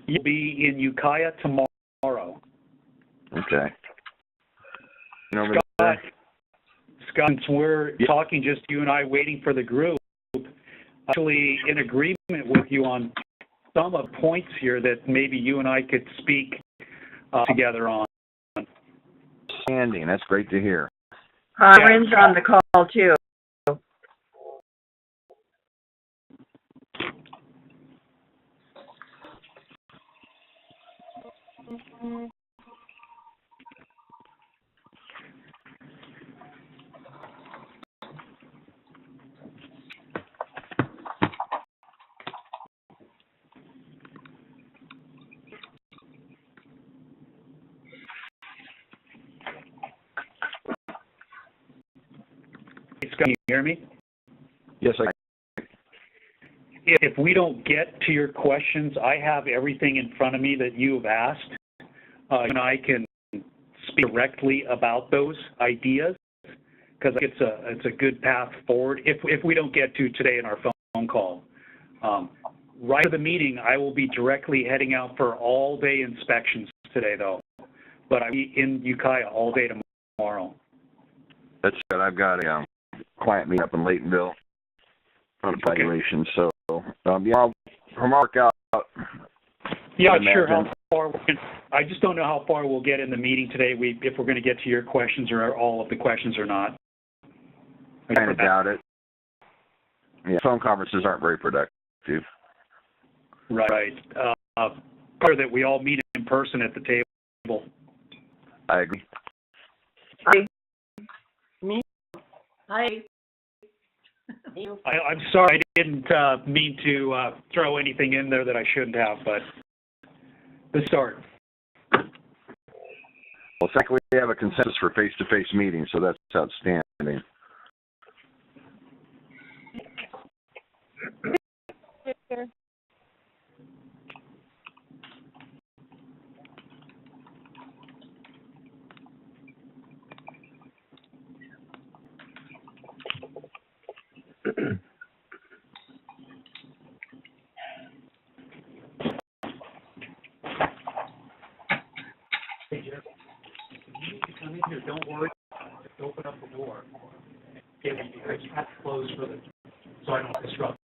You'll be in Ukiah tomorrow. Okay. Scott, since we're talking just you and I waiting for the group, actually in agreement with you on some of the points here that maybe you and I could speak together on. Standing, that's great to hear. Rin's on the call too. Can you hear me? Yes, I can. If we don't get to your questions, I have everything in front of me that you have asked, and I can speak directly about those ideas because it's a good path forward. If we don't get to today in our phone call, right after the meeting, I will be directly heading out for all-day inspections today, though. But I'll be in Ukiah all day tomorrow. That's good. I've got a client meeting up in Laytonville on evaluation, so yeah, I'll mark out. Yeah, sure. How far? I just don't know how far we'll get in the meeting today. If we're going to get to your questions or all of the questions or not. I kind of doubt it. Yeah, phone conferences aren't very productive. Right. Better that we all meet in person at the table. I agree. Hi. Me? Hi. I'm sorry, I didn't mean to throw anything in there that I shouldn't have, but let's start. Well, thankfully we have a consensus for face-to-face meetings, so that's outstanding. Hey, Jeff, you need to come in here. Don't worry. Just open up the door. I just have to close for the, so I don't disrupt.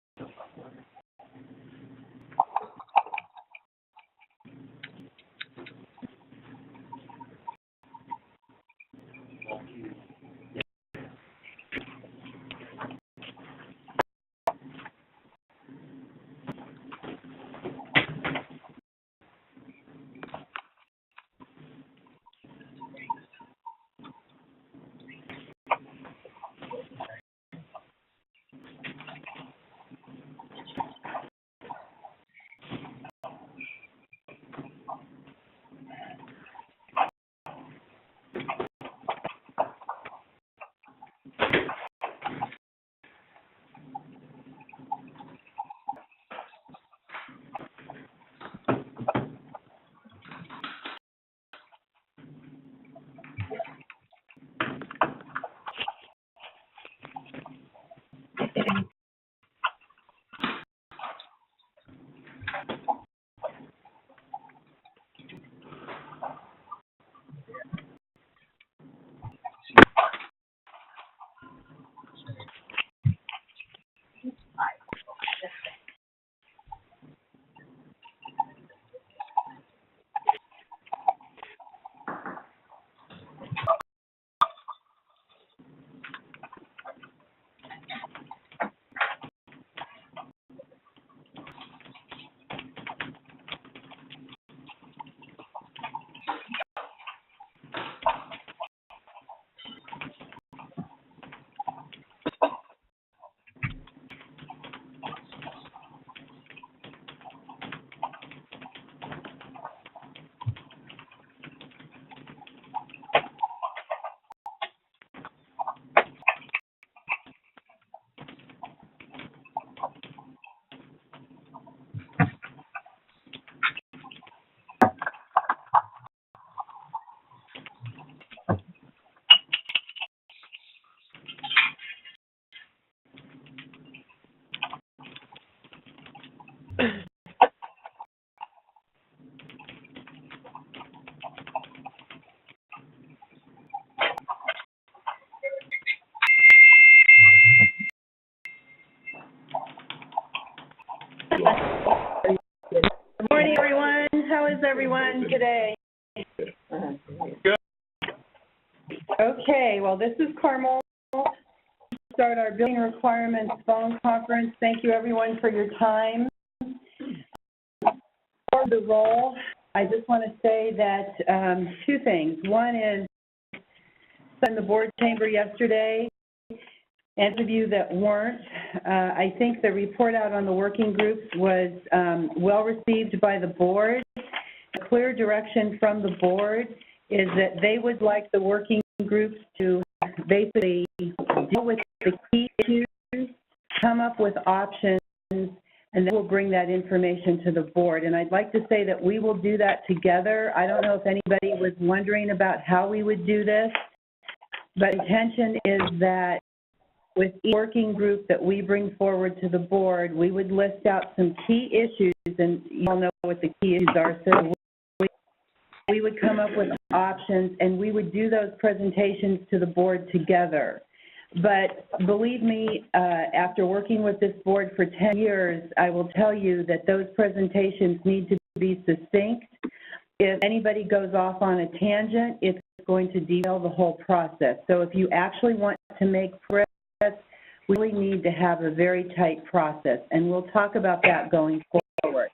Good morning, everyone. How is everyone today? Good. Okay, well, this is Carmel. Start our building requirements phone conference. Thank you, everyone, for your time. For the roll, I just want to say that two things. One is, in the board chamber yesterday, and those of you that weren't, I think the report out on the working groups was well received by the board. A clear direction from the board is that they would like the working groups to basically deal with the key issues, come up with options, and then we'll bring that information to the board. And I'd like to say that we will do that together. I don't know if anybody was wondering about how we would do this, but the intention is that with each working group that we bring forward to the board, we would list out some key issues, and you all know what the key issues are, so we would come up with options, and we would do those presentations to the board together. But believe me, after working with this board for 10 years, I will tell you that those presentations need to be succinct. If anybody goes off on a tangent, it's going to derail the whole process. So if you actually want to make progress, we really need to have a very tight process, and we'll talk about that going forward.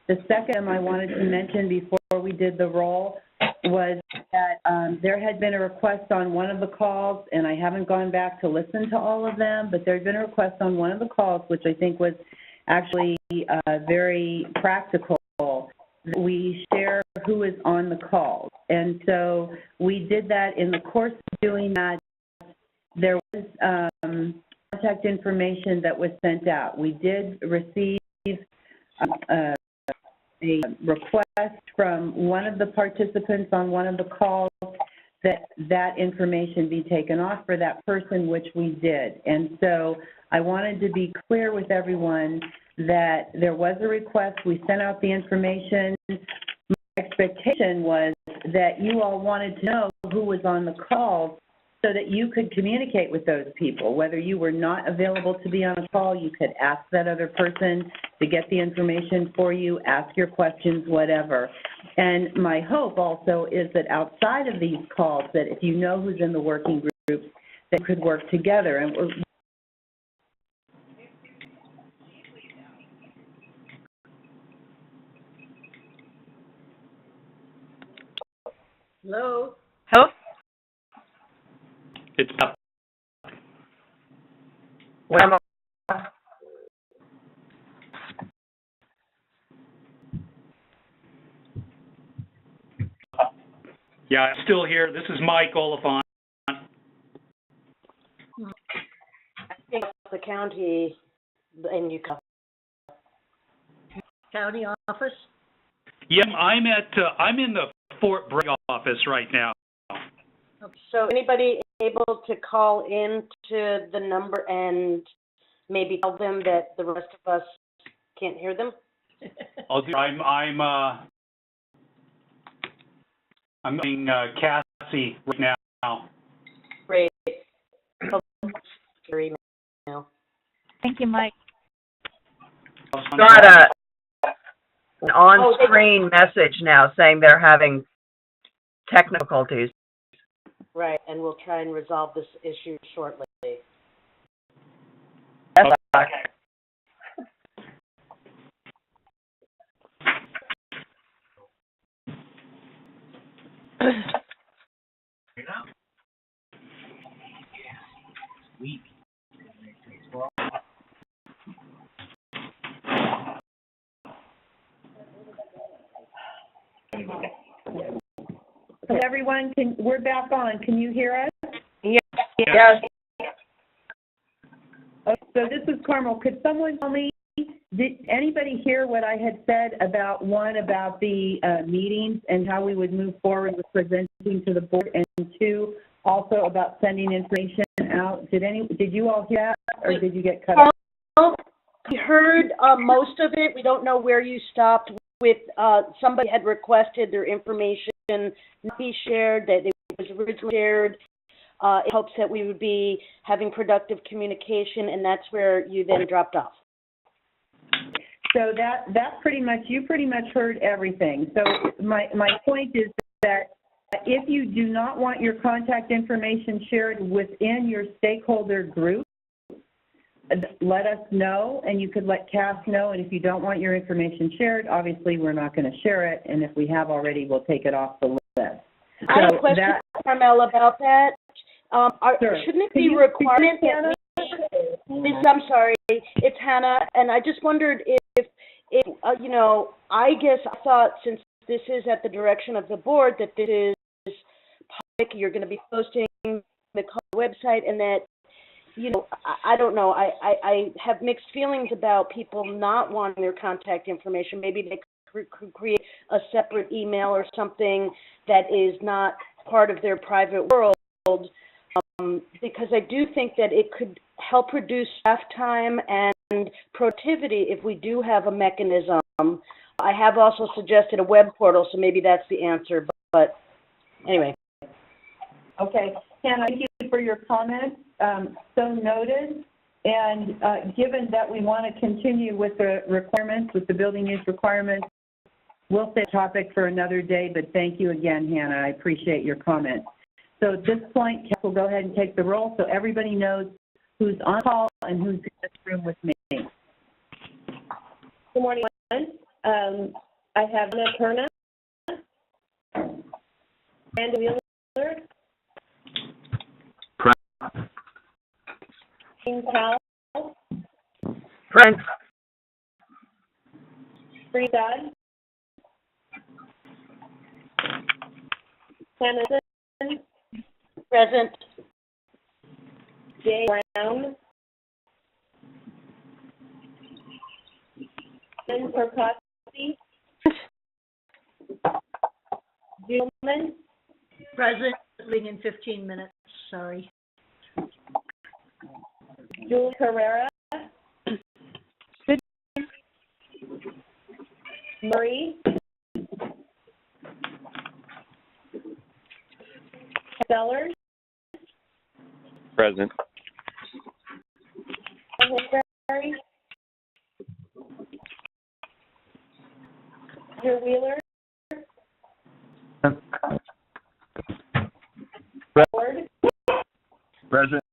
The second I wanted to mention before we did the roll was that there had been a request on one of the calls, and I haven't gone back to listen to all of them, but there had been a request on one of the calls, which I think was actually very practical. We share who is on the calls, and so we did that. In the course of doing that, there was contact information that was sent out. We did receive a request from one of the participants on one of the calls that that information be taken off for that person, which we did. And so I wanted to be clear with everyone that there was a request. We sent out the information. My expectation was that you all wanted to know who was on the call so that you could communicate with those people. Whether you were not available to be on a call, you could ask that other person to get the information for you, ask your questions, whatever. And my hope also is that outside of these calls, that if you know who's in the working groups, that could work together. And Hello? Hello? It's up. Well, Yeah, I'm still here. This is Mike Oliphant. I think the county, and you county office? Yeah, I'm in the Fort Bragg office right now. So anybody able to call in to the number and maybe tell them that the rest of us can't hear them? I'll do. I'm getting Cassie right now. Great. Your email. Thank you, Mike. got an on-screen message now saying they're having technical difficulties. Right, and we'll try and resolve this issue shortly. Okay. everyone, we're back on. Can you hear us? Yes. Okay, so this is Carmel. Could someone tell me, did anybody hear what I had said about the meetings and how we would move forward with presenting to the board, and two, also about sending information out? Did you all hear that, or did you get cut off? We heard most of it. We don't know where you stopped with, somebody had requested their information not be shared, that it was originally shared in hopes that we would be having productive communication, and that's where you then dropped off. So that pretty much, you pretty much heard everything. So my point is that if you do not want your contact information shared within your stakeholder group, let us know, and you could let Cass know. And if you don't want your information shared, obviously we're not going to share it. And if we have already, we'll take it off the list. I have a question, Carmel, about that. Sure. Shouldn't it be a requirement that I'm sorry, it's Hannah, and I just wondered if you know, I guess I thought since this is at the direction of the board that this is public, you're going to be posting the website, and that, you know, I don't know, I have mixed feelings about people not wanting their contact information. Maybe they could create a separate email or something that is not part of their private world, because I do think that it could help reduce staff time and productivity if we do have a mechanism. I have also suggested a web portal, so maybe that's the answer, but anyway. Okay, Hannah, thank you for your comments. So noted. And given that we want to continue with the requirements, with the building use requirements, we'll save the topic for another day, but thank you again, Hannah. I appreciate your comments. So at this point, Cass will go ahead and take the roll so everybody knows who's on call and who's in this room with me. Good morning, everyone. I have Anna Perna, Brandon Wheeler, Jean Powell, Friends. Bree Dodd, Hannah Simpson, Present. Jay Brown, Ben Perkowski, Gilman, Present, leaving in 15 minutes, sorry. Julie Carrera, Marie, Sellers, Present. Henry, Roger Wheeler, Ford, Present.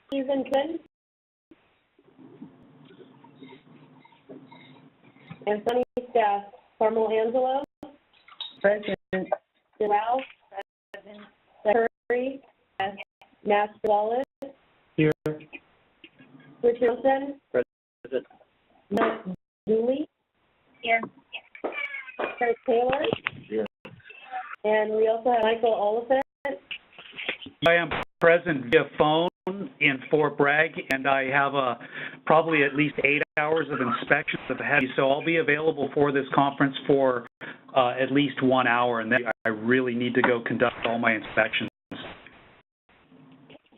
Stevenson, and Sunny staff, Carmel Angelo, President. Ralph, Curry, Master Wallace, Here. Richard Wilson, President. Matt Dooley, Here. Kurt Taylor, Here. and we also have Michael Oliphant. I am present via phone in Fort Bragg, and I have probably at least 8 hours of inspections ahead of me, so I'll be available for this conference for at least 1 hour, and then I really need to go conduct all my inspections. Okay,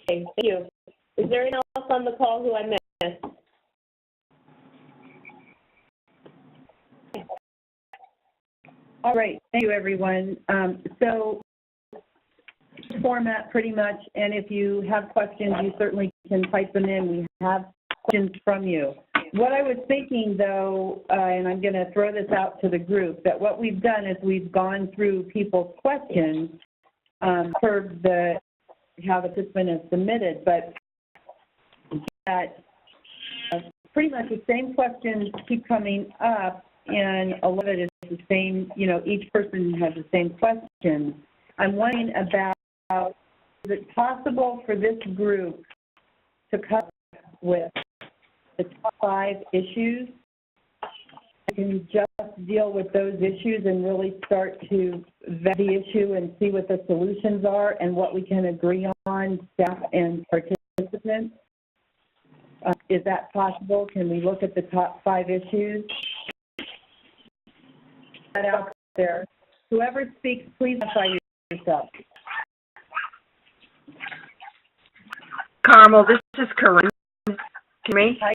thank you. Is there anyone else on the call who I missed? All right, thank you, everyone. So format pretty much, and if you have questions, you certainly can type them in. We have questions from you. What I was thinking, though, and I'm going to throw this out to the group, that what we've done is we've gone through people's questions for how the participant is submitted, but that pretty much the same questions keep coming up, and a lot of it is the same, you know, each person has the same questions. I'm wondering about, is it possible for this group to come with the top 5 issues? Can you just deal with those issues and really start to vet the issue and see what the solutions are and what we can agree on, staff and participants? Is that possible? Can we look at the top 5 issues? That out there. Whoever speaks, please identify yourself. Carmel, this is Corinne. Can you hear me? Hi,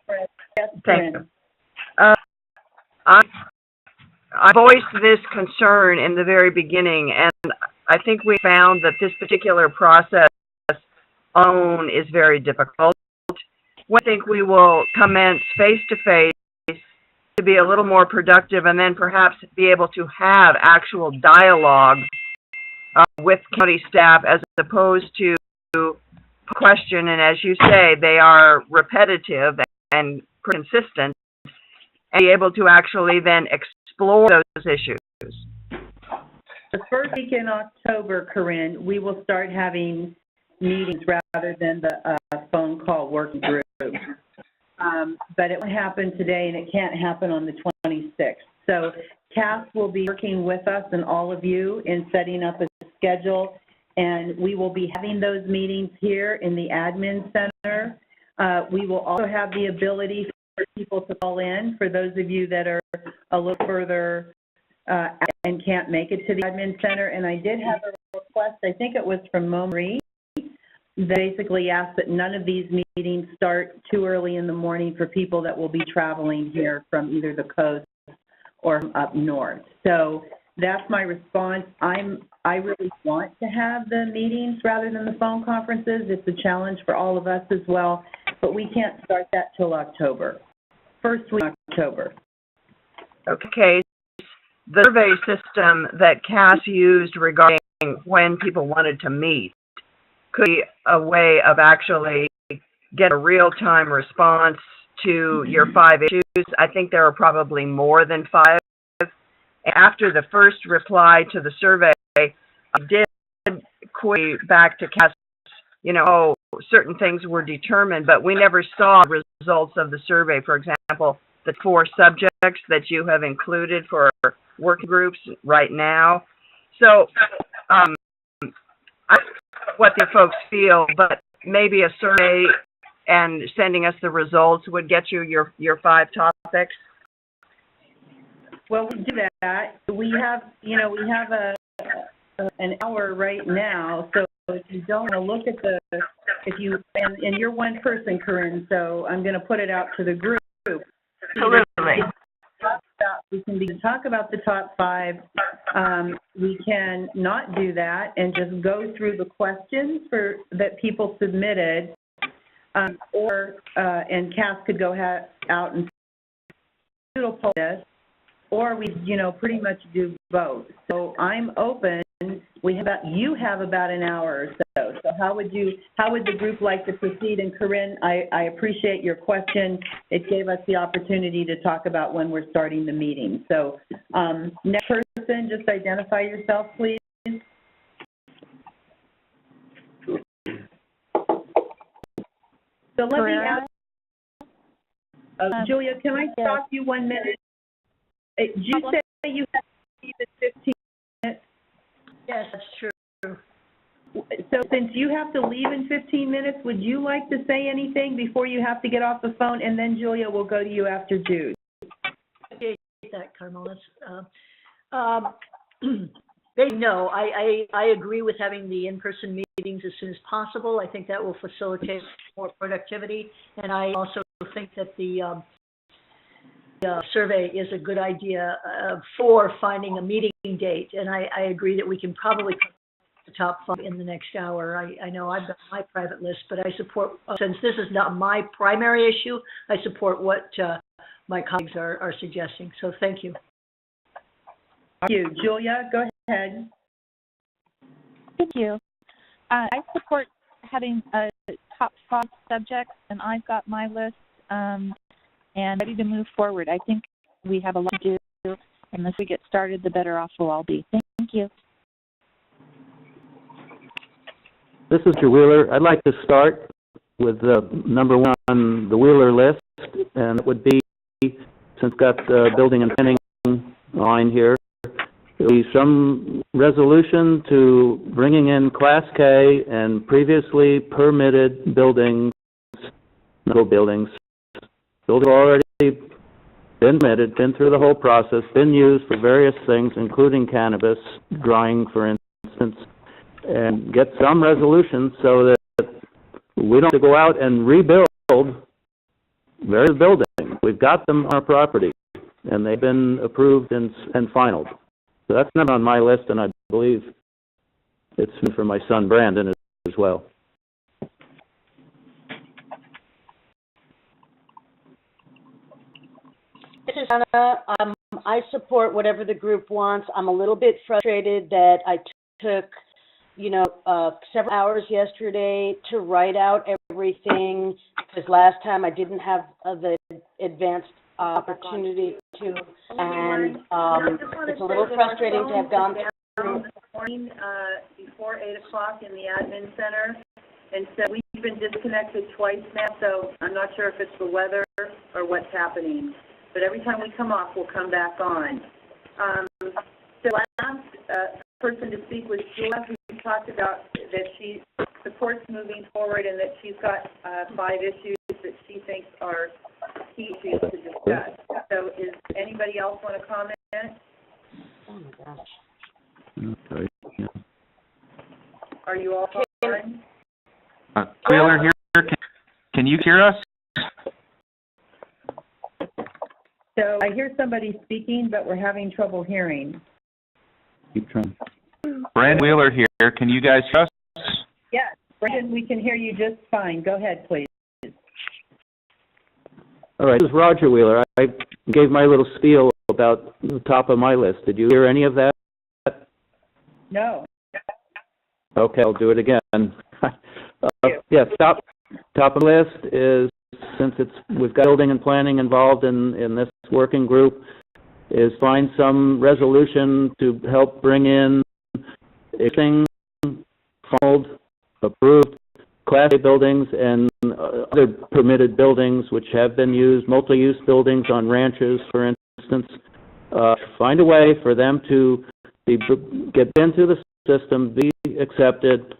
Chris. Yes, Thank Corinne. you. I voiced this concern in the very beginning, and I think we found that this particular process alone is very difficult. I think we will commence face-to-face to be a little more productive and then perhaps be able to have actual dialogue with county staff as opposed to question, and as you say, they are repetitive and consistent, and be able to actually then explore those issues. The first week in October, Corinne, we will start having meetings rather than the phone call working group. But it won't happen today, and it can't happen on the 26th. So Cass will be working with us and all of you in setting up a schedule, and we will be having those meetings here in the admin center. We will also have the ability for people to call in, for those of you that are a little further and can't make it to the admin center. And I did have a request, I think it was from Marie, that basically asked that none of these meetings start too early in the morning for people that will be traveling here from either the coast or up north. So that's my response. I really want to have the meetings rather than the phone conferences. It's a challenge for all of us as well, but we can't start that till October, first week of October. Okay. The survey system that Cass used regarding when people wanted to meet could be a way of actually getting a real-time response to your 5 issues. I think there are probably more than 5. After the first reply to the survey, I did query back to Cass, certain things were determined, but we never saw results of the survey. For example, the 4 subjects that you have included for working groups right now. So I don't know what the folks feel, but maybe a survey and sending us the results would get you your 5 topics. Well, we do that. We have an hour right now, so if you don't want to look at and you're one person, Corinne, so I'm going to put it out to the group. Absolutely. We can talk about the top 5. We can not do that and just go through the questions that people submitted, and Cass could go out and doodle poll this, or we, pretty much do both. So I'm open. You have about an hour or so. So how would the group like to proceed? And Corinne, I appreciate your question. It gave us the opportunity to talk about when we're starting the meeting. So next person, just identify yourself, please. So let me ask, Julia, can I stop you 1 minute? Did you say you have to leave in 15 minutes? Yes, that's true. So since you have to leave in 15 minutes, would you like to say anything before you have to get off the phone? And then, Julia, we'll go to you after Jude. I appreciate that, Carmel. No, I agree with having the in-person meetings as soon as possible. I think that will facilitate more productivity. And I also think that the survey is a good idea for finding a meeting date. And I agree that we can probably cover the top 5 in the next hour. I know I've got my private list, but I support, since this is not my primary issue, I support what my colleagues are suggesting. So thank you. Thank you. Julia, go ahead. Thank you. I support having a top 5 subjects, and I've got my list and ready to move forward. I think we have a lot to do, and as we get started, the better off we'll all be. Thank you. This is Mr. Wheeler. I'd like to start with number 1 on the Wheeler list, and it would be, since got the building and planning line here, there will be some resolution to bringing in Class K and previously permitted buildings, buildings have already been permitted, been through the whole process, been used for various things, including cannabis, drying, for instance, and get some resolution so that we don't have to go out and rebuild various buildings. We've got them on our property, and they've been approved and finalized. So that's not on my list, and I believe it's for my son Brandon as well. This is Anna. I support whatever the group wants. I'm a little bit frustrated that I took, several hours yesterday to write out everything, because last time I didn't have the advanced opportunity to, and it's a little frustrating to have gone through. This morning, before 8 o'clock in the admin center, and so we've been disconnected twice now, so I'm not sure if it's the weather or what's happening. But every time we come off, we'll come back on. The last person to speak was Julia, who talked about that she supports moving forward and that she's got 5 issues that she thinks are key issues to discuss. So does anybody else want to comment? Oh my gosh. Okay. Yeah. Are you all fine? Wheeler here. Can you hear us? So I hear somebody speaking, but we're having trouble hearing. Keep trying. Brandon Wheeler here. Can you guys hear us? Yes, Brendan, we can hear you just fine. Go ahead, please. All right, this is Roger Wheeler. I gave my little spiel about the top of my list. Did you hear any of that? No. Okay, I'll do it again. Yes, top of the list is, since we've got building and planning involved in this working group, is find some resolution to help bring in existing, filed, approved Class A buildings and other permitted buildings which have been used, multi-use buildings on ranches, for instance. Find a way for them to get into the system, be accepted.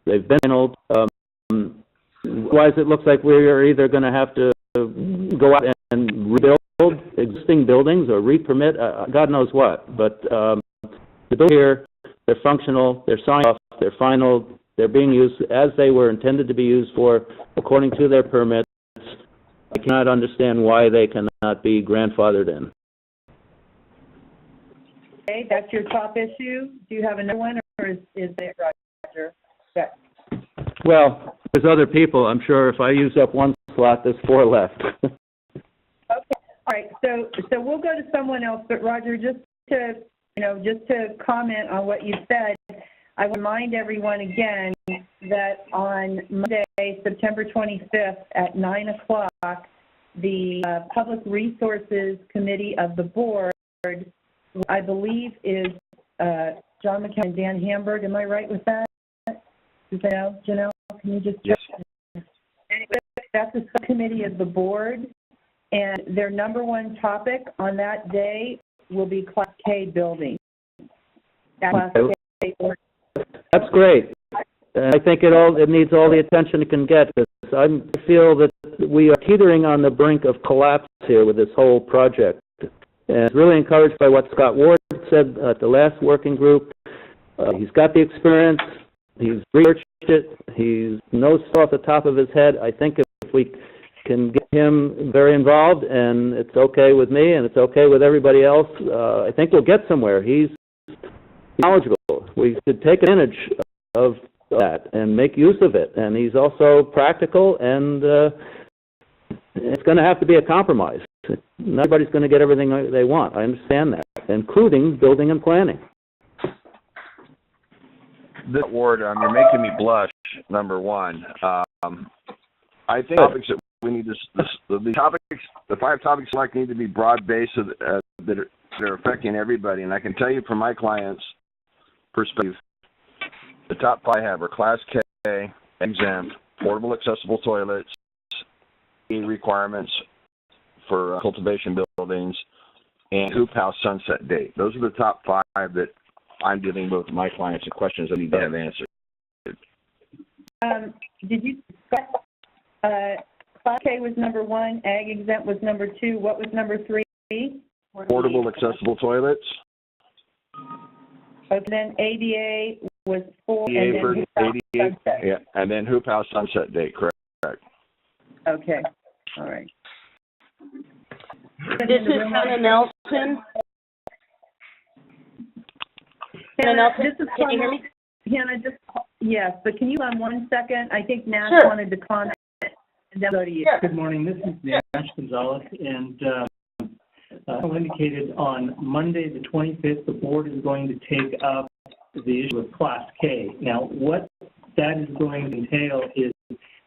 They've been handled. Otherwise, it looks like we're either going to have to go out and rebuild existing buildings or re-permit, God knows what. But the buildings here, they're functional, they're signed off, they're final, they're being used as they were intended to be used for, according to their permits. I cannot understand why they cannot be grandfathered in. Okay, that's your top issue. Do you have another one, or is it Roger? Yeah. Well, there's other people. I'm sure if I use up one slot, there's 4 left. Okay. All right. So we'll go to someone else. But Roger, just to comment on what you said, I remind everyone again that on Monday, September 25th at 9 o'clock, the Public Resources Committee of the Board, I believe, is John McCann and Dan Hamburg. Am I right with that? Janelle, can you just check? Yes. Anyway, that's the subcommittee of the board, and their number one topic on that day will be Class K building. Class K. That's great. I think it needs all the attention it can get, because I feel that we are teetering on the brink of collapse here with this whole project. And I'm really encouraged by what Scott Ward said at the last working group. He's got the experience. He's researched it. He knows off the top of his head. I think if we can get him very involved, and it's okay with me, and it's okay with everybody else, I think we'll get somewhere. He's knowledgeable. We should take advantage of that and make use of it. And he's also practical, and it's going to have to be a compromise. Not everybody's going to get everything they want. I understand that, including building and planning. This Ward, you're making me blush. Number one, I think topics that we need the 5 topics select need to be broad-based that are affecting everybody. And I can tell you from my clients' perspective, the top 5 I have are Class K, exempt, portable accessible toilets, requirements for cultivation buildings, and hoop house sunset date. Those are the top 5 that I'm dealing with my clients and questions I need to have answered. Did you, 5K was number 1, ag exempt was number 2. What was number 3? Portable accessible toilets. Okay, then ADA was 4, and then ADA, yeah, and then hoop house sunset date, correct. Okay, all right. This is Hannah Nelson. Hannah Nelson, This is can you hear me? Hannah, yes, but can you hold on 1 second? I think Nash Sure. wanted to comment, and then go to you. Sure. Good morning. This is Nash Gonzalez, and indicated on Monday, the 25th, the board is going to take up the issue of Class K. Now, what that is going to entail is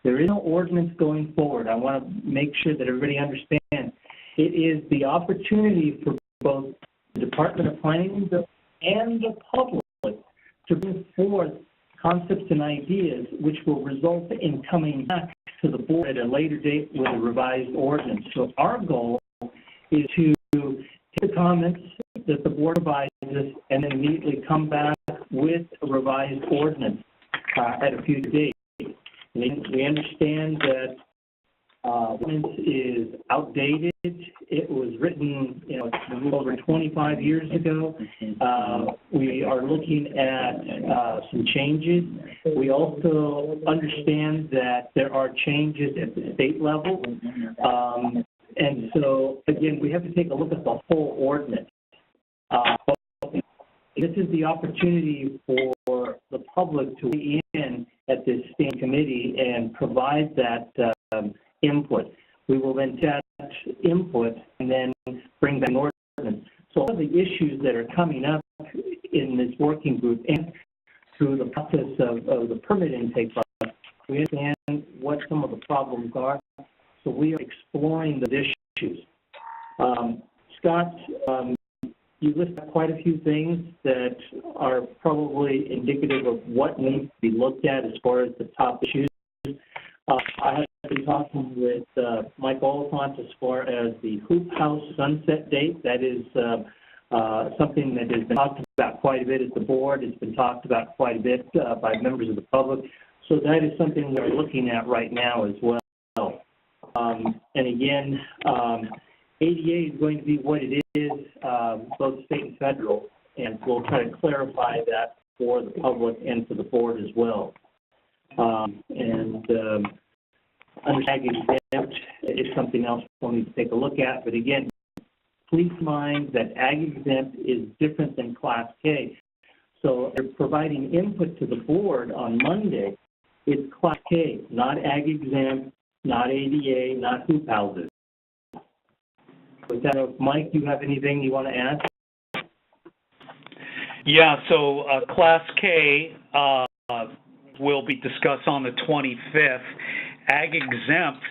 there is no ordinance going forward. I want to make sure that everybody understands. It is the opportunity for both the Department of Planning and the public to bring forth concepts and ideas which will result in coming back to the board at a later date with a revised ordinance. So our goal is to take the comments that the board provides us and then immediately come back with a revised ordinance at a future date. And we understand that ordinance is outdated. It was written, a little over 25 years ago. We are looking at some changes. We also understand that there are changes at the state level. And so, again, we have to take a look at the whole ordinance. This is the opportunity for the public to weigh in at this standing committee and provide that input. We will then test input and then bring back an ordinance. So all of the issues that are coming up in this working group and through the process of the permit intake process, we understand what some of the problems are. So we are exploring the issues. Scott, you listed quite a few things that are probably indicative of what needs to be looked at as far as the top issues. I have been talking with Mike Oliphant as far as the Hoop House sunset date. That is something that has been talked about quite a bit at the board. It's been talked about quite a bit by members of the public. So that is something we're looking at right now as well. And again, ADA is going to be what it is, both state and federal, and we'll try to clarify that for the public and for the board as well. Under ag exempt is something else we'll need to take a look at, but again, please mind that ag exempt is different than Class K. So they're providing input to the board on Monday. It's Class K, not ag exempt, not ADA, not hoop houses. With that, Mike, do you have anything you want to add? Yeah, so Class K will be discussed on the 25th. Ag exempt,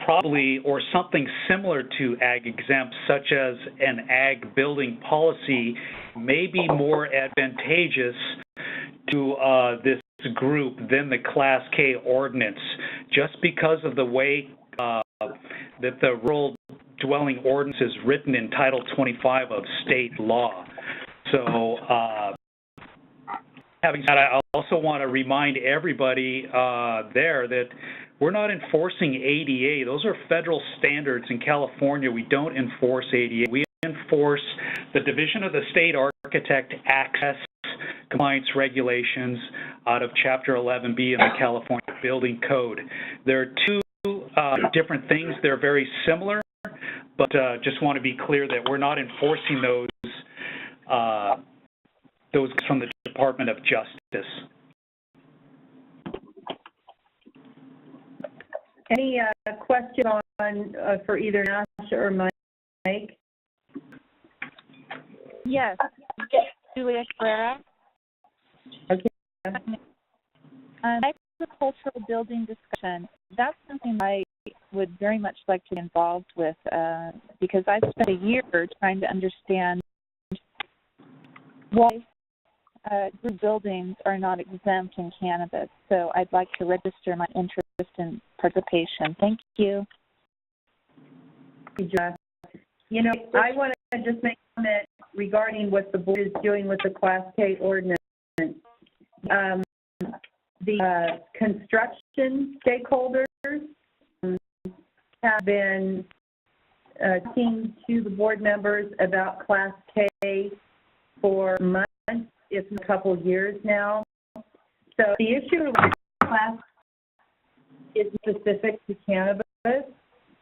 probably, or something similar to ag exempt, such as an ag building policy, may be more advantageous to this group than the Class K ordinance, just because of the way that the rural dwelling ordinance is written in Title 25 of state law. So having said that, I also want to remind everybody there that we're not enforcing ADA. Those are federal standards in California. We don't enforce ADA. We enforce the Division of the State Architect Access Compliance Regulations out of Chapter 11B in the California Building Code. There are two different things. They're very similar, but just want to be clear that we're not enforcing those from the Department of Justice. Any questions on for either Nash or Mike? Yes. Julia Carrera. Okay. Agricultural building discussion. That's something I would very much like to be involved with because I've spent a year trying to understand why group buildings are not exempt in cannabis. So I'd like to register my interest in participation. Thank you. You know, I want to just make a comment regarding what the board is doing with the Class K ordinance. The construction stakeholders have been talking to the board members about Class K for months, if not a couple of years now. So the issue with Class is specific to cannabis,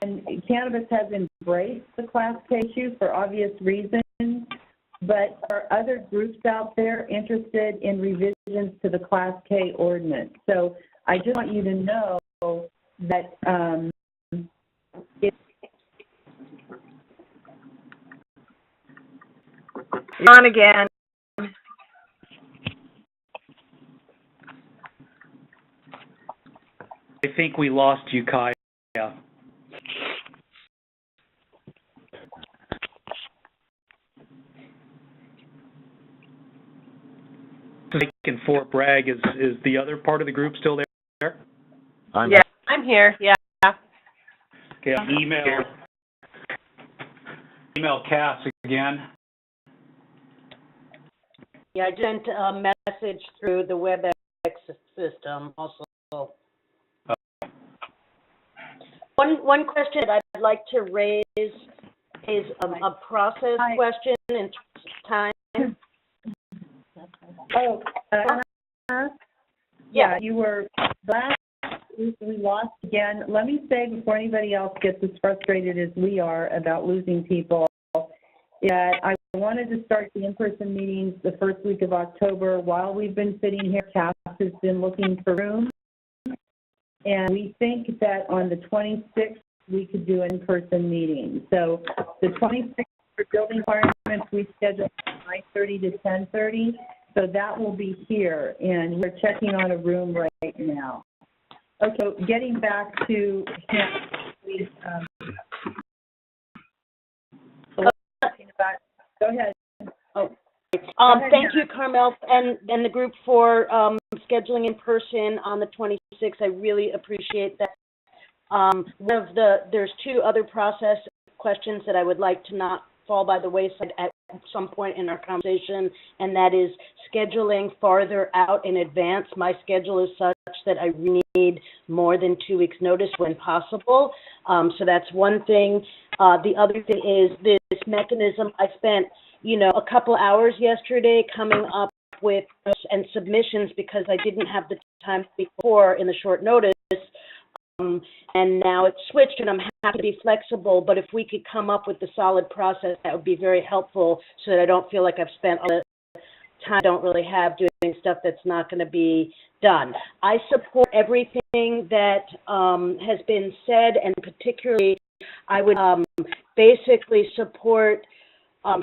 and cannabis has embraced the Class K issue for obvious reasons, but there are other groups out there interested in revisions to the Class K ordinance. So I just want you to know that You're on again. I think we lost you, Kaya. In Fort Bragg, is the other part of the group still there? Yeah, I'm here. Yeah. Okay, email Cass again. Yeah, I sent a message through the WebEx system also. One question that I'd like to raise is a process question in terms of time. Oh, yeah, you were last week, we lost again. Let me say before anybody else gets as frustrated as we are about losing people, that I wanted to start the in-person meetings the first week of October. While we've been sitting here, Cass has been looking for room. And we think that on the 26th, we could do an in-person meeting. So the 26th for building requirements, we scheduled 9:30 to 10:30. So that will be here, and we're checking on a room right now. Okay, so getting back to him, please. Go ahead. Thank you, Carmel, and the group for scheduling in person on the 26th. I really appreciate that. There's two other process questions that I would like to not fall by the wayside at some point in our conversation, and that is scheduling farther out in advance. My schedule is such that I need more than 2 weeks' notice when possible. So that's one thing. The other thing is this mechanism. I spent, a couple hours yesterday coming up with and submissions because I didn't have the time before in the short notice. And now it's switched, and I'm happy to be flexible, but if we could come up with the solid process, that would be very helpful so that I don't feel like I've spent all the time I don't really have doing stuff that's not going to be done. I support everything that has been said, and particularly I would basically support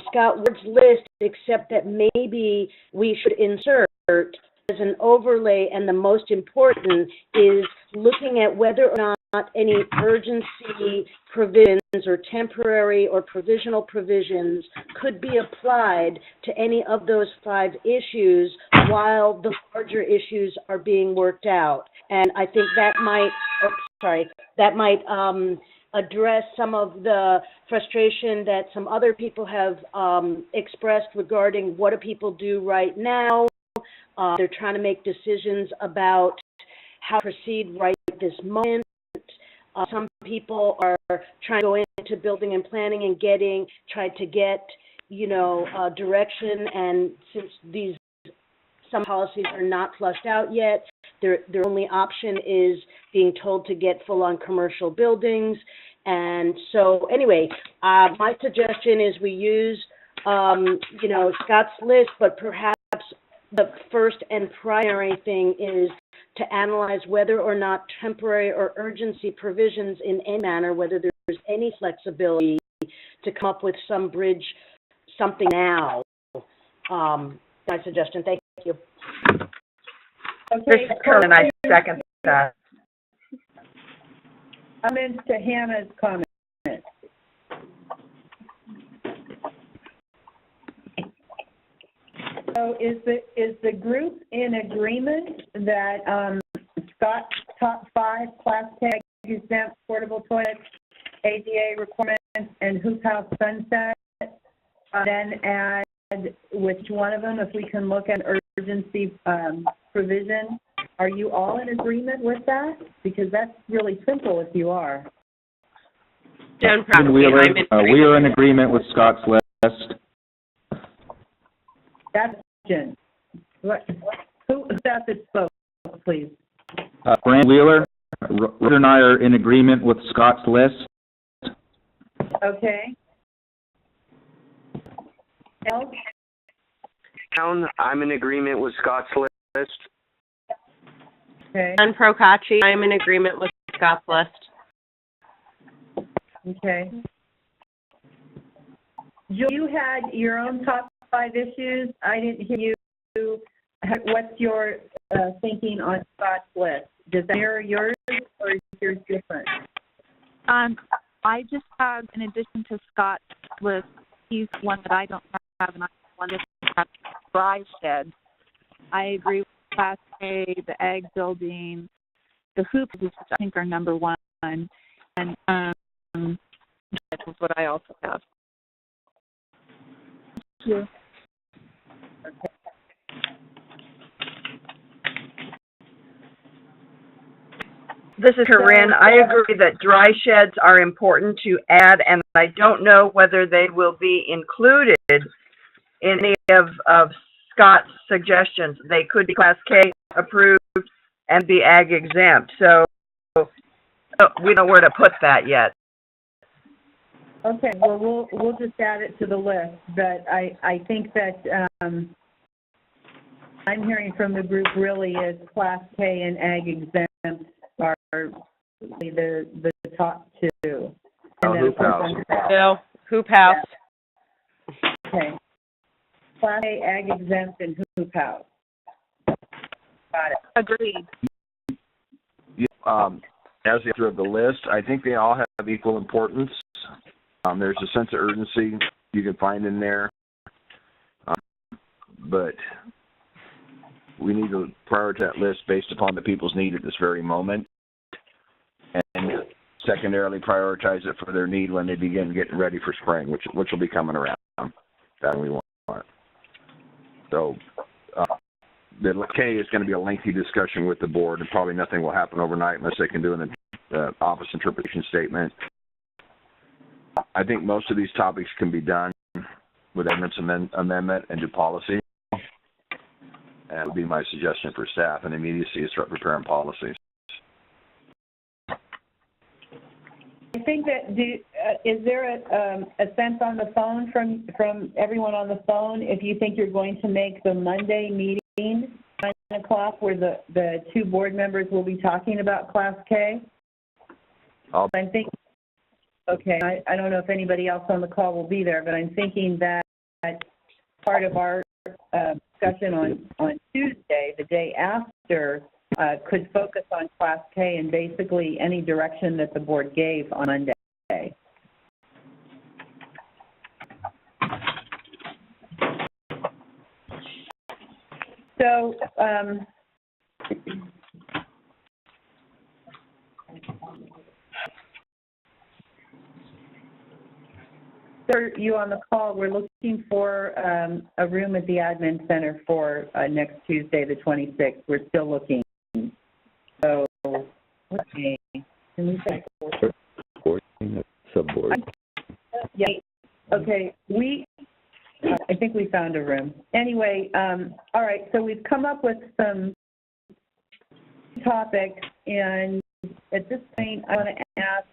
Scott Ward's list, except that maybe we should insert as an overlay, and the most important is looking at whether or not any urgency provisions or temporary or provisional provisions could be applied to any of those 5 issues while the larger issues are being worked out. And I think that might address some of the frustration that some other people have expressed regarding what do people do right now. They're trying to make decisions about how to proceed right at this moment. Some people are trying to go into building and planning and try to get, direction. And since some policies are not flushed out yet, their only option is being told to get full-on commercial buildings. And so, anyway, my suggestion is we use, Scott's list, but perhaps the first and primary thing is to analyze whether or not temporary or urgency provisions in any manner, whether there's any flexibility to come up with some bridge, something now. My suggestion. Thank you. Okay, Carmen, I second that. I'm into Hannah's comment. So is the group in agreement that Scott's top 5 Class 10 exempt portable toilets, ADA requirements, and hoop house sunset, then add which one of them, if we can look at urgency provision? Are you all in agreement with that? Because that's really simple if you are. Wheeler, we are in agreement with Scott's list. That's Jen. Who's that spoke, please? Brand Wheeler, Rod and I are in agreement with Scott's list. Okay. Else? I'm in agreement with Scott's list. Okay. And Procacci, I'm in agreement with Scott's list. Okay. You had your own top 5 issues. I didn't hear you. What's your thinking on Scott's list? Does that mirror yours, or is yours different? I just have, in addition to Scott's list, he's one that I don't have, and I one that has dry sheds. I agree with Class A, the egg building, the hoops, which I think are number 1, and that is what I also have. Thank you. Okay. This is Corinne. I agree that dry sheds are important to add, and I don't know whether they will be included in any of Scott's suggestions. They could be Class K approved and be ag exempt. So we don't know where to put that yet. Okay, well, we'll just add it to the list, but I think that I'm hearing from the group really is Class K and ag exempt are the top 2. And then Hoop House. No, Hoop House. Yeah. Okay. Class A, ag exempt, and Hoop House. Got it. Agreed. As the author of the list, I think they all have equal importance. There's a sense of urgency you can find in there, but we need to prioritize that list based upon the people's need at this very moment, and secondarily prioritize it for their need when they begin getting ready for spring, which will be coming around. That we want. So the K is going to be a lengthy discussion with the board, and probably nothing will happen overnight unless they can do an office interpretation statement. I think most of these topics can be done with ordinance amendment and do policy. That would be my suggestion for staff, and immediacy is start preparing policies. I think that is there a sense on the phone from everyone on the phone if you think you're going to make the Monday meeting 9 o'clock where the 2 board members will be talking about Class K? I'm thinking. Okay, I don't know if anybody else on the call will be there, but I'm thinking that part of our discussion on Tuesday, the day after, could focus on Class K and basically any direction that the board gave on Monday. So, you on the call, we're looking for a room at the admin center for next Tuesday, the 26th. We're still looking. So, okay. Can we say subboard? Yeah. Okay. I think we found a room. Anyway, all right. So we've come up with some topics, and at this point, I want to ask.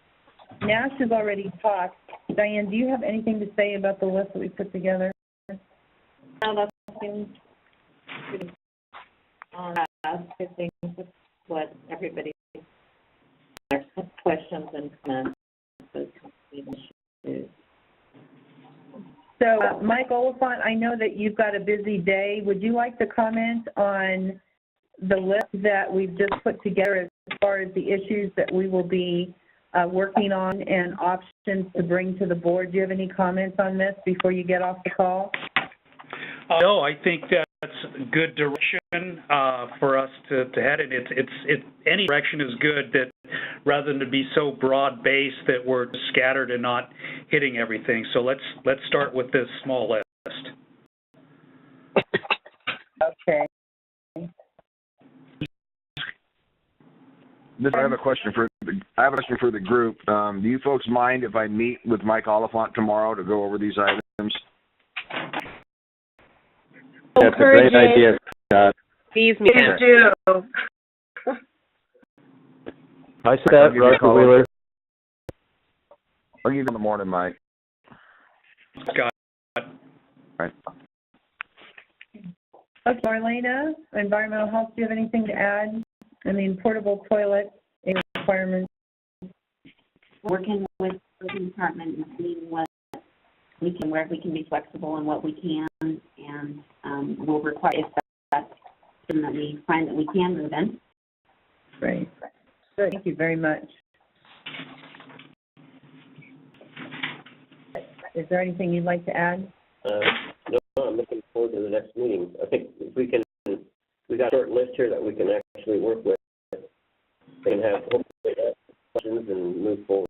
Nash has already talked. Diane, do you have anything to say about the list that we put together? No, nothing. I think what everybody questions and comments. So, Mike Oliphant, I know that you've got a busy day. Would you like to comment on the list that we've just put together as far as the issues that we will be working on and options to bring to the board? Do you have any comments on this before you get off the call? No, I think that's good direction for us to head in. Any direction is good, that rather than to be so broad-based that we're scattered and not hitting everything. So let's start with this small list. Okay. I have a question for the group. Do you folks mind if I meet with Mike Oliphant tomorrow to go over these items? That's a great idea, Scott. Please do. Hi, Scott. Roger Wheeler. I'll give you in the morning, Mike. Scott. All right. Okay, Marlena, environmental health, do you have anything to add? I mean, portable toilet requirements. Working with the department and seeing what where we can be flexible in what we can, and we'll require if that's something that we find that we can move in. Great. Good. Thank you very much. Is there anything you'd like to add? No, I'm looking forward to the next meeting. I think if we got a short list here that we can actually work with and have hopefully questions and move forward.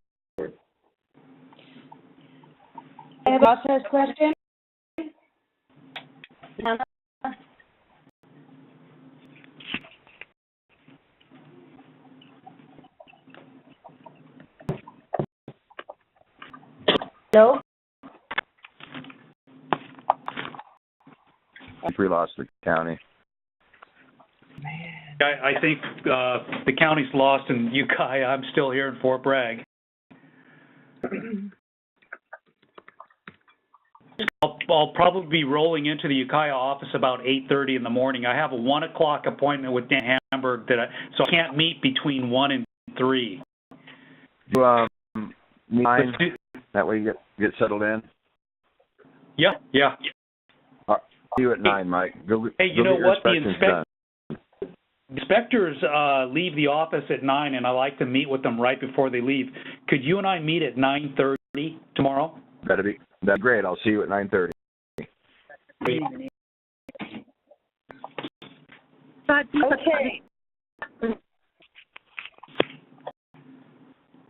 I have a process question. Hannah? Hello? We lost the county. I think the county's lost in Ukiah. I'm still here in Fort Bragg. I'll probably be rolling into the Ukiah office about 8:30 in the morning. I have a 1 o'clock appointment with Dan Hamburg so I can't meet between 1 and 3. That way you get settled in. Yeah. See you at 9, Mike. Hey, you know what? Inspectors leave the office at 9, and I like to meet with them right before they leave. Could you and I meet at 9:30 tomorrow? That'd be great. I'll see you at 9:30. Okay.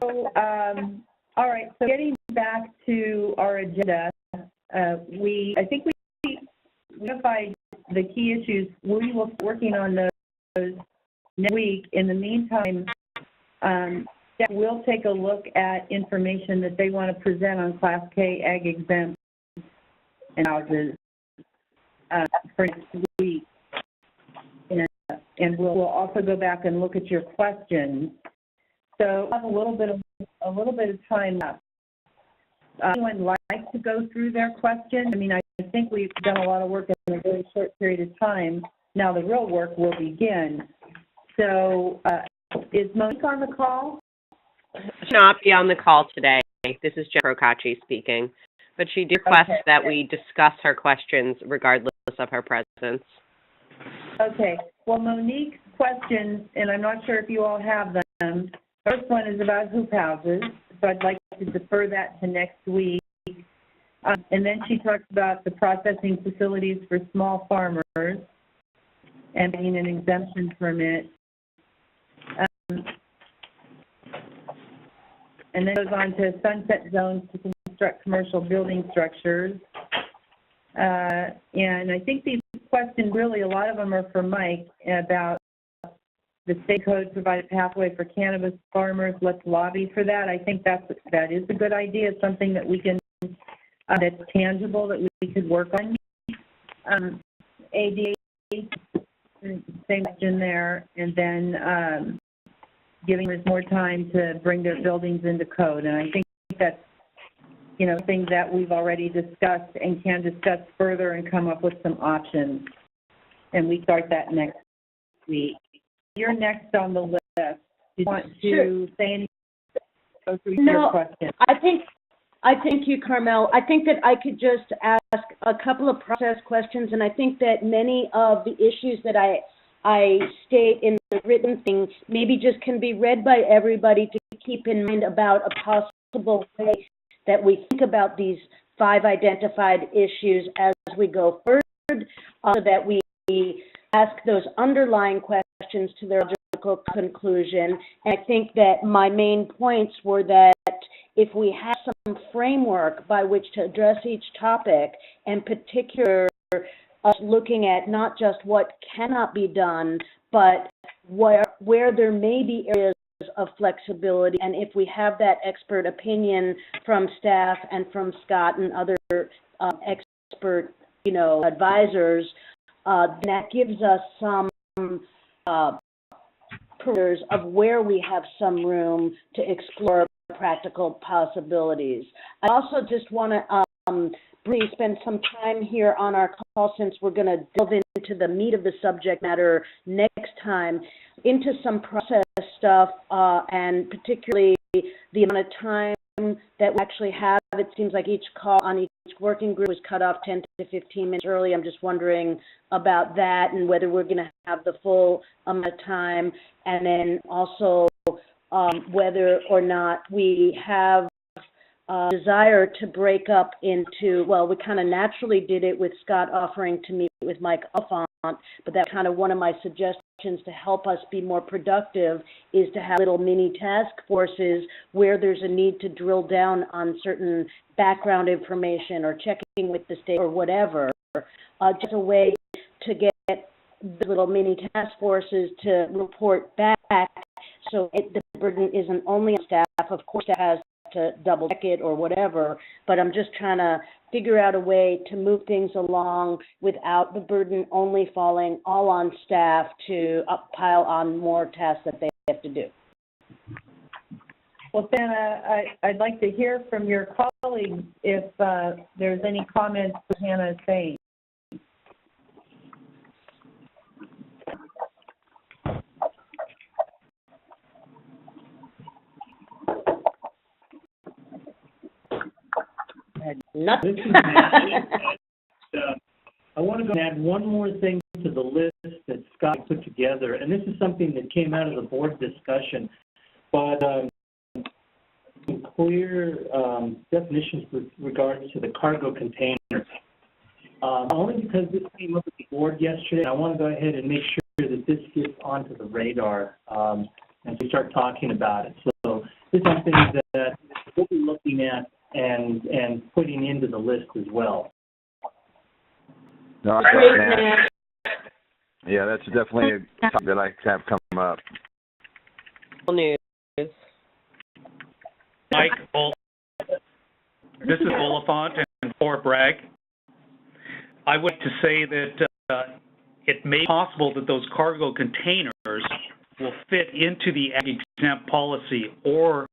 So, all right. So getting back to our agenda, I think we identified the key issues. We will be working on those next week. In the meantime, we'll take a look at information that they want to present on Class K ag exempt and houses for next week. And we'll also go back and look at your questions. So I have a little bit of time left. Anyone like to go through their questions? I mean, I think we've done a lot of work in a very short period of time. Now the real work will begin. So is Monique on the call? She'll not be on the call today. This is Jen Procacci speaking. But she did request that we discuss her questions regardless of her presence. Okay. Well, Monique's questions, and I'm not sure if you all have them. First one is about hoop houses, so I'd like to defer that to next week. And then she talks about the processing facilities for small farmers and being an exemption permit. And then goes on to sunset zones to construct commercial building structures. And I think these questions, really, a lot of them are for Mike about the state code provide a pathway for cannabis farmers. Let's lobby for that. I think that is a good idea. It's something that we can, that's tangible, that we could work on. ADA, same question there. And then giving us more time to bring their buildings into code. And I think that's, things that we've already discussed and can discuss further and come up with some options. And we start that next week. You're next on the list. Do you want to say anything? Go through your question. I thank you, Carmel. I think that I could just ask a couple of process questions, and I think that many of the issues that I state in the written thing maybe just can be read by everybody to keep in mind about a possible way that we think about these 5 identified issues as we go forward, so that we ask those underlying questions to their logical conclusion. And I think that my main points were that if we have some framework by which to address each topic, and particular us looking at not just what cannot be done, but where there may be areas of flexibility, and if we have that expert opinion from staff and from Scott and other expert, advisors, that gives us some parameters of where we have some room to explore practical possibilities. I also just want to briefly spend some time here on our call, since we're going to delve into the meat of the subject matter next time, into some process stuff, and particularly the amount of time that we actually have. It seems like each call on each working group was cut off 10 to 15 minutes early. I'm just wondering about that and whether we're going to have the full amount of time, and then also whether or not we have desire to break up into, well, we kind of naturally did it with Scott offering to meet with Mike Alfont, but that's kind of one of my suggestions to help us be more productive is to have little mini task forces where there's a need to drill down on certain background information or checking with the state or whatever, just a way to get the little mini task forces to report back so the burden isn't only on staff. Of course, staff has to double check it or whatever, but I'm just trying to figure out a way to move things along without the burden only falling all on staff to pile on more tasks that they have to do. Well, Hannah, I'd like to hear from your colleagues if there's any comments that Hannah is saying. Nothing. I want to go and add one more thing to the list that Scott put together, and this is something that came out of the board discussion, but some clear definitions with regards to the cargo containers. Only because this came up at the board yesterday, I want to go ahead and make sure that this gets onto the radar and we start talking about it. So this is something that we'll be looking at and putting into the list as well. No, yeah, that's definitely a topic that I have come up. News. Michael, this is Oliphant and Fort Bragg. I would like to say that it may be possible that those cargo containers will fit into the ag exempt policy or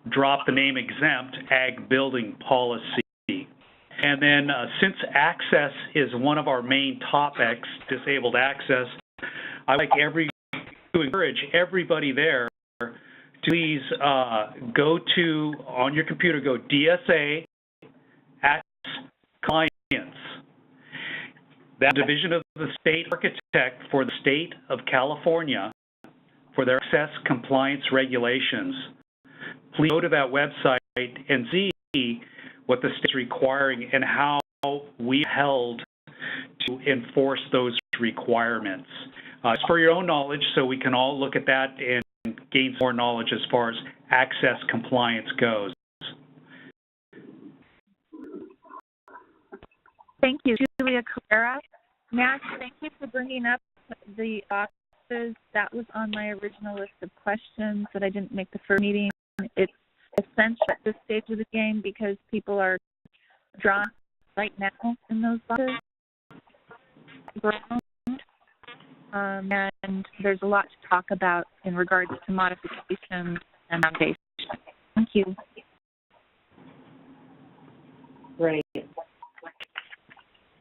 drop the name exempt ag building policy. And then since access is one of our main topics, disabled access, I would like to encourage everybody there to please go to, on your computer, go DSA Access Clients. That division of the state architect for the state of California for their access compliance regulations. Please go to that website and see what the state is requiring and how we held to enforce those requirements. It's for your own knowledge, so we can all look at that and gain more knowledge as far as access compliance goes. Thank you, Julia Carrera. Max, thank you for bringing up the boxes. That was on my original list of questions that I didn't make the first meeting. It's essential at this stage of the game because people are drawn right now in those boxes. And there's a lot to talk about in regards to modifications and foundation. Thank you. Great.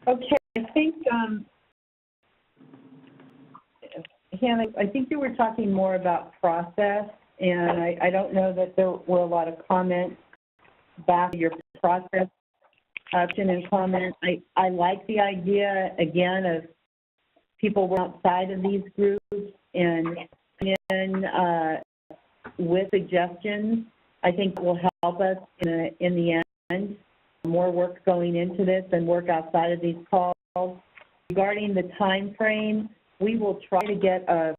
Okay, I think, Hannah, I think you were talking more about process, and I don't know that there were a lot of comments back to your process option and comment. I like the idea, again, of people were outside of these groups and with suggestions. I think will help us in the end. More work going into this and work outside of these calls. Regarding the time frame, we will try to get a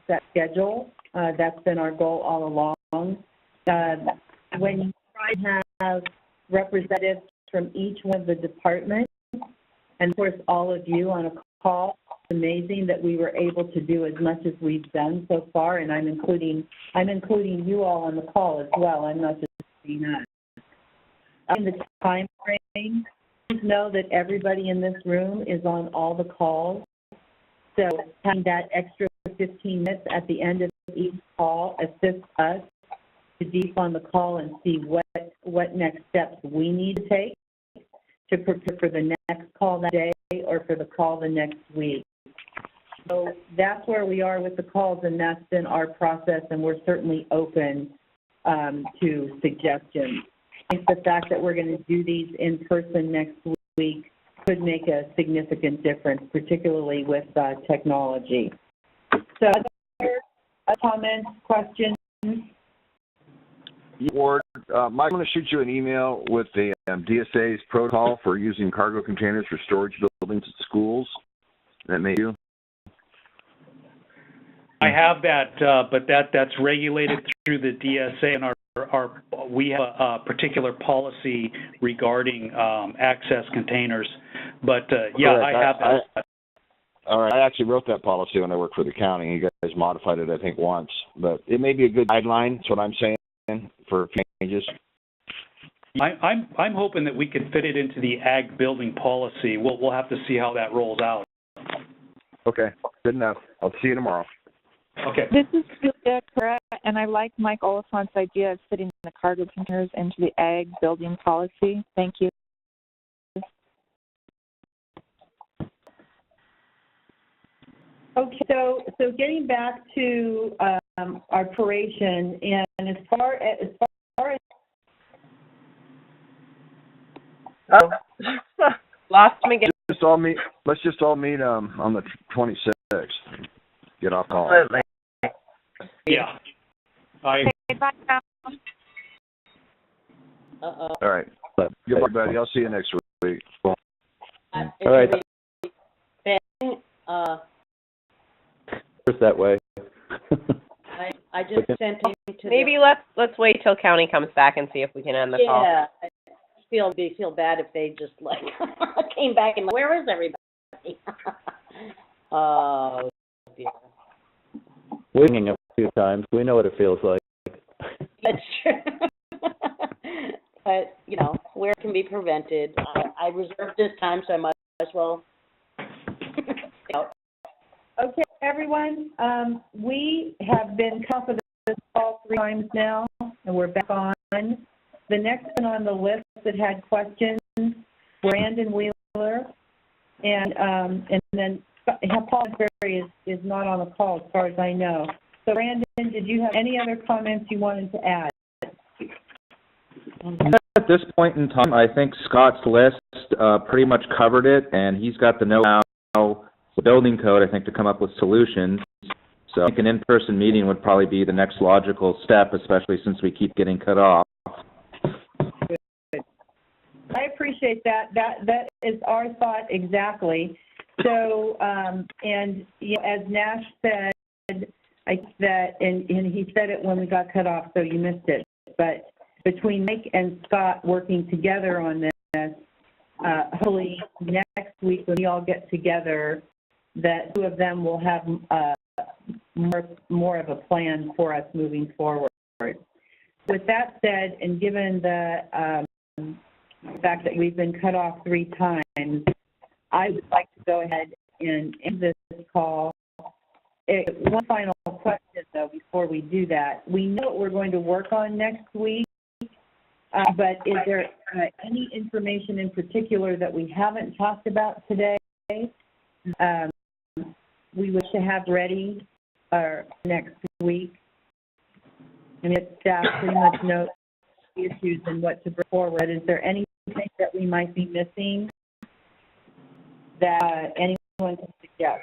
set schedule. That's been our goal all along. When you try to have representatives from each one of the departments, and of course all of you on a call, it's amazing that we were able to do as much as we've done so far, and I'm including you all on the call as well. I'm not just being us. In the time frame, please know that everybody in this room is on all the calls. So having that extra 15 minutes at the end of each call assists us to deep on the call and see what next steps we need to take to prepare for the next call that day or for the call the next week. So that's where we are with the calls, and that's been our process, and we're certainly open to suggestions. I think the fact that we're going to do these in person next week could make a significant difference, particularly with technology. So, other comments, questions? Ward, Mike, I'm going to shoot you an email with the DSA's protocol for using cargo containers for storage buildings at schools. That may you. I have that, but that's regulated through the DSA, and we have a particular policy regarding access containers. But yeah, I have that. All right, I actually wrote that policy when I worked for the county. You guys modified it, I think, once, but it may be a good guideline. That's what I'm saying for changes. I'm hoping that we can fit it into the ag building policy. We'll have to see how that rolls out. Okay, good enough. I'll see you tomorrow. Okay. This is Julia Correa, and I like Mike Oliphant's idea of fitting the cargo containers into the ag building policy. Thank you. Okay, so getting back to our operation, and as far as Lost him again. Let's just all meet on the 26th. Get off call. Absolutely. Yeah. Okay, bye now. All right. Goodbye, buddy. I'll see you next week. All right. First that way. I just sent him to Maybe let's wait till county comes back and see if we can end the call. Yeah, I feel bad if they just like came back and where is everybody? Oh dear. We're hanging a few times. We know what it feels like. That's true. But where it can be prevented. I reserved this time, so I might as well. okay, everyone, we have been cut off of this call 3 times now, and we're back on. The next one on the list that had questions, Brandon Wheeler, and then Paul Berry is not on the call as far as I know. So Brandon, did you have any other comments you wanted to add? At this point in time, I think Scott's list pretty much covered it, and he's got the know-how, the building code, I think, to come up with solutions. So I think an in-person meeting would probably be the next logical step, especially since we keep getting cut off. Good. I appreciate that. That is our thought exactly. So, and as Nash said, and he said it when we got cut off, so you missed it. But between Mike and Scott working together on this, hopefully next week when we all get together, that 2 of them will have more of a plan for us moving forward. With that said, and given the fact that we've been cut off 3 times, I would like to go ahead and end this call. One final question, though, before we do that. We know what we're going to work on next week, but is there any information in particular that we haven't talked about today we wish to have ready next week? And if staff pretty much knows the issues and what to bring forward, is there anything that we might be missing that anyone can suggest?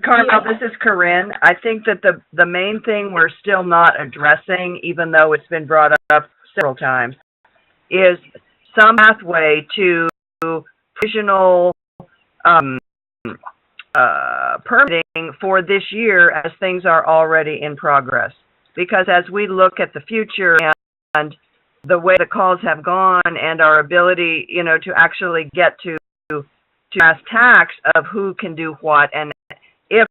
Carmel, this is Corinne. I think that the main thing we're still not addressing, even though it's been brought up several times, is some pathway to provisional permitting for this year as things are already in progress. Because as we look at the future and the way the calls have gone and our ability, to actually get to brass tacks of who can do what, and if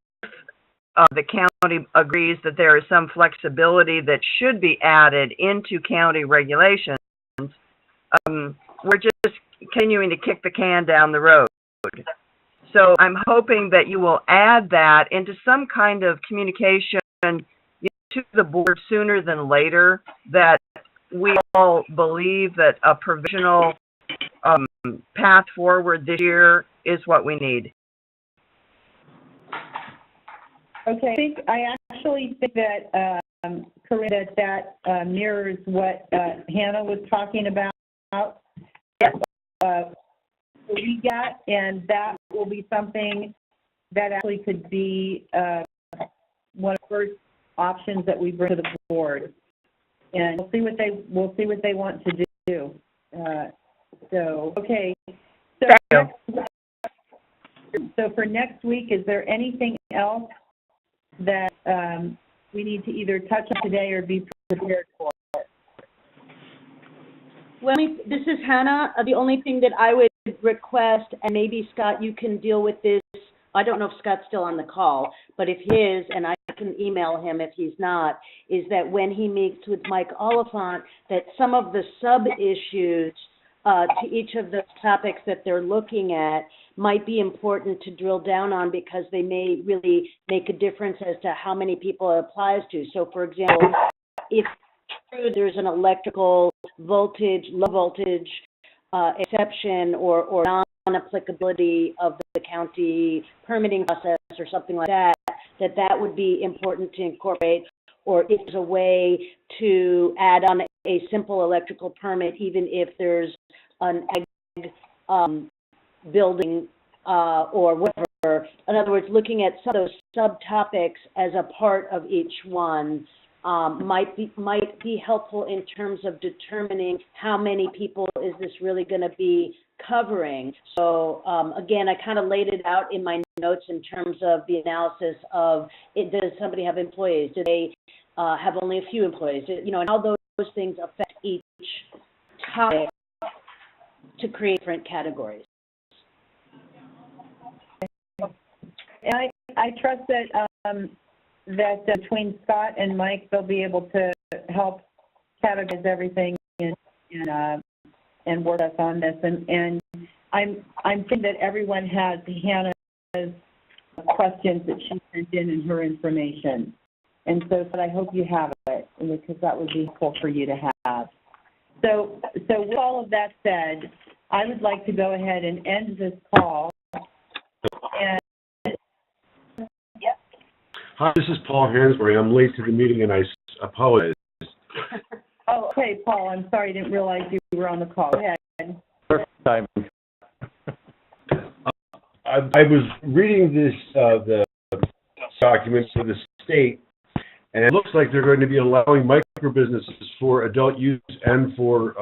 the county agrees that there is some flexibility that should be added into county regulations, we're just continuing to kick the can down the road. So I'm hoping that you will add that into some kind of communication to the board sooner than later, that we all believe that a provisional path forward this year is what we need. Okay, I actually think that Corinne, that mirrors what Hannah was talking about. Yes. We got, and that will be something that actually could be one of the first options that we bring to the board, and we'll see what they want to do. Okay. So for next week, is there anything else that we need to either touch on today or be prepared for? Well, this is Hannah. The only thing that I would request, and maybe Scott, you can deal with this. I don't know if Scott's still on the call, but if he is, and I can email him if he's not, is that when he meets with Mike Oliphant, that some of the sub-issues to each of the topics that they're looking at might be important to drill down on, because they may really make a difference as to how many people it applies to. So, for example, if there's an electrical voltage, low voltage exception or non-applicability of the county permitting process or something like that, that would be important to incorporate, or if there's a way to add on a simple electrical permit, even if there's an ag building or whatever. In other words, looking at some of those subtopics as a part of each one might be helpful in terms of determining how many people is this really going to be covering. So again, I kind of laid it out in my notes in terms of the analysis of does somebody have employees? Do they have only a few employees? You know, and how those things affect each topic to create different categories. And I trust that that between Scott and Mike, they'll be able to help categorize everything and work us on this. And I'm thinking that everyone has Hannah's questions that she sent in her information. And so I hope you have it, because that would be helpful for you to have. So with all of that said, I would like to go ahead and end this call. And Hi, this is Paul Hansberry. I'm late to the meeting, and I apologize. oh, okay, Paul, I'm sorry, I didn't realize you were on the call. Go ahead. Perfect timing. I was reading this the documents for the state, and it looks like they're going to be allowing micro businesses for adult use and for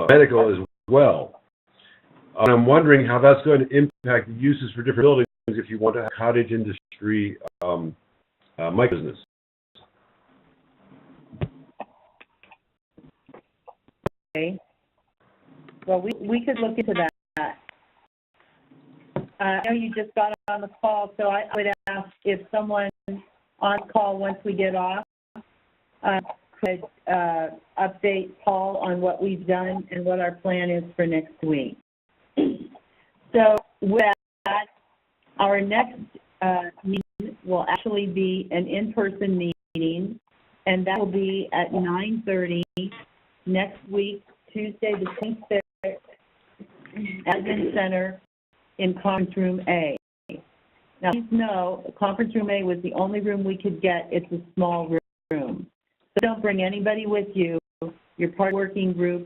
medical as well. And I'm wondering how that's going to impact the uses for different buildings if you want to have cottage industry micro business. Okay. Well, we could look into that. I know you just got on the call, so I would ask if someone on call once we get off could update Paul on what we've done and what our plan is for next week. So with that, our next meeting will actually be an in-person meeting, and that will be at 9:30 next week, Tuesday the 26th, Admin Center in Conference Room A. Now, please know, Conference Room A was the only room we could get. It's a small room. So don't bring anybody with you. Your part working group.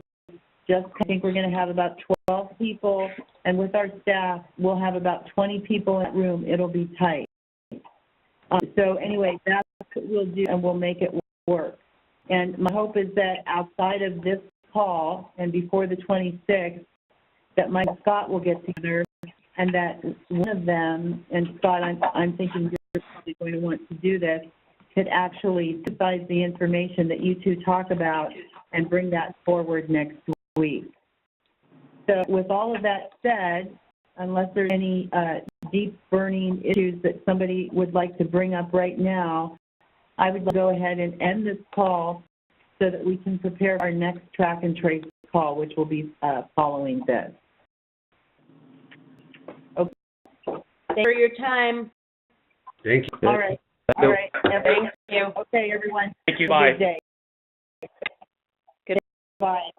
I think we're going to have about 12 people, and with our staff, we'll have about 20 people in that room. It'll be tight. So anyway, that's what we'll do, and we'll make it work. And my hope is that outside of this call and before the 26th, that Mike and Scott will get together, and that one of them, and Scott, I'm thinking you're probably going to want to do this, could actually synthesize the information that you two talk about and bring that forward next week. So with all of that said, unless there's any deep burning issues that somebody would like to bring up right now, I would go ahead and end this call so that we can prepare our next track and trace call, which will be following this. Okay. Thanks for your time. Thank you. All right. All right. Thank you. Okay, everyone. Thank you. Have a Bye. good day. Good. Bye.